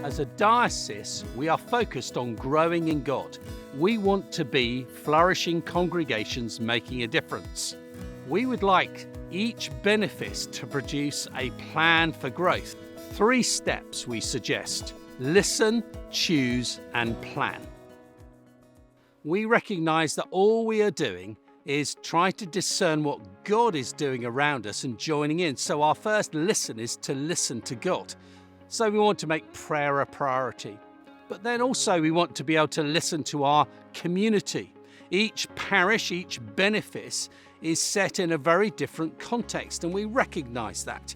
As a diocese, we are focused on growing in God. We want to be flourishing congregations making a difference. We would like each benefice to produce a plan for growth. 3 steps we suggest: listen, choose, and plan. We recognize that all we are doing is try to discern what God is doing around us and joining in. So our first listen is to listen to God. So we want to make prayer a priority. But then also we want to be able to listen to our community. Each parish, each benefice is set in a very different context, and we recognise that.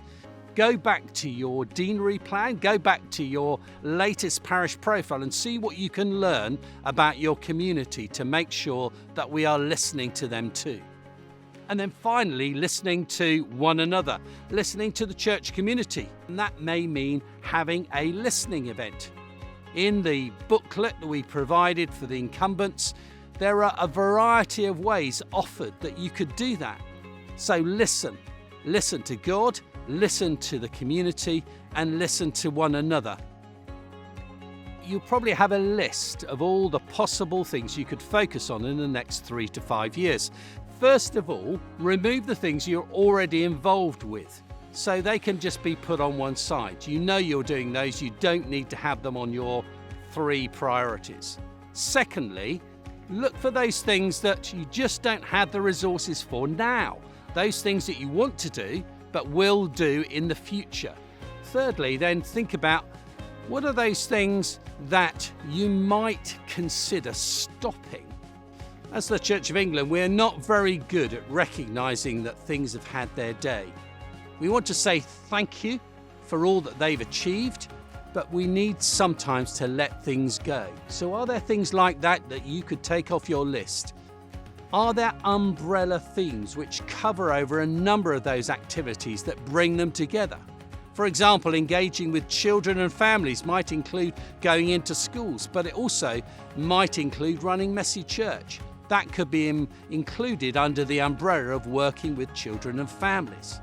Go back to your deanery plan, go back to your latest parish profile and see what you can learn about your community to make sure that we are listening to them too. And then finally, listening to one another, listening to the church community. And that may mean having a listening event. In the booklet that we provided for the incumbents, there are a variety of ways offered that you could do that. So listen to God, listen to the community, and listen to one another. You'll probably have a list of all the possible things you could focus on in the next 3 to 5 years. First of all, remove the things you're already involved with, so they can just be put on one side. You know you're doing those, you don't need to have them on your 3 priorities. Secondly, look for those things that you just don't have the resources for now, those things that you want to do but will do in the future. Thirdly, then think about what are those things that you might consider stopping. As the Church of England, we're not very good at recognising that things have had their day. We want to say thank you for all that they've achieved, but we need sometimes to let things go. So are there things like that you could take off your list? Are there umbrella themes which cover over a number of those activities that bring them together? For example, engaging with children and families might include going into schools, but it also might include running Messy Church. That could be included under the umbrella of working with children and families.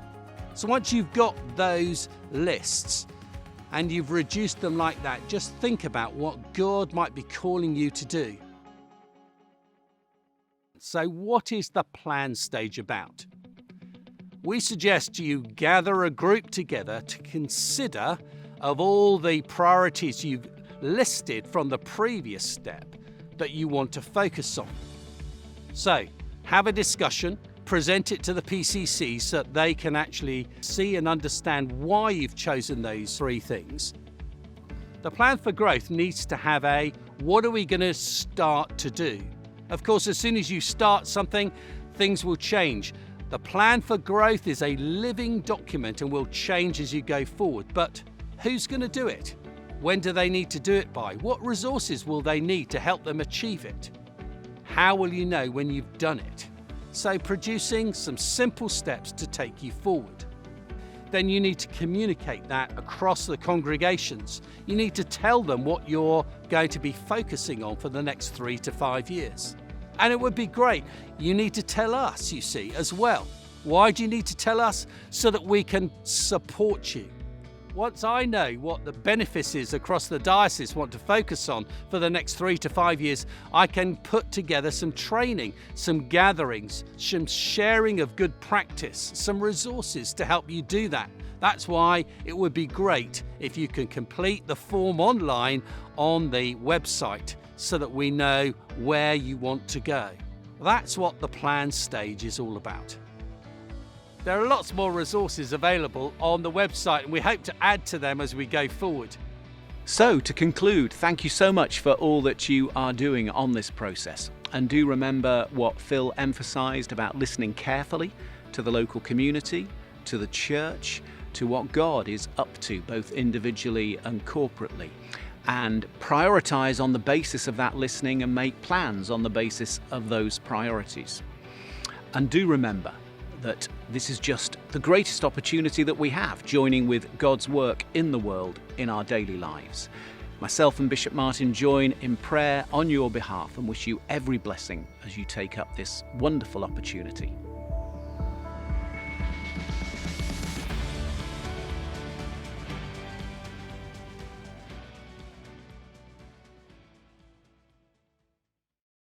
So once you've got those lists and you've reduced them like that, just think about what God might be calling you to do. So what is the plan stage about? We suggest you gather a group together to consider of all the priorities you've listed from the previous step that you want to focus on. So have a discussion, present it to the PCC so that they can actually see and understand why you've chosen those 3 things. The plan for growth needs to have a what are we going to start to do? Of course, as soon as you start something, things will change. The plan for growth is a living document and will change as you go forward. But who's going to do it? When do they need to do it by? What resources will they need to help them achieve it? How will you know when you've done it? So producing some simple steps to take you forward. Then you need to communicate that across the congregations. You need to tell them what you're going to be focusing on for the next 3 to 5 years. And it would be great. You need to tell us, you see, as well. Why do you need to tell us? So that we can support you. Once I know what the benefices across the diocese want to focus on for the next 3 to 5 years, I can put together some training, some gatherings, some sharing of good practice, some resources to help you do that. That's why it would be great if you can complete the form online on the website so that we know where you want to go. That's what the plan stage is all about. There are lots more resources available on the website, and we hope to add to them as we go forward. So, to conclude, thank you so much for all that you are doing on this process. And do remember what Phil emphasised about listening carefully to the local community, to the church, to what God is up to, both individually and corporately. And prioritise on the basis of that listening and make plans on the basis of those priorities. And do remember that this is just the greatest opportunity that we have, joining with God's work in the world in our daily lives. Myself and Bishop Martin join in prayer on your behalf and wish you every blessing as you take up this wonderful opportunity.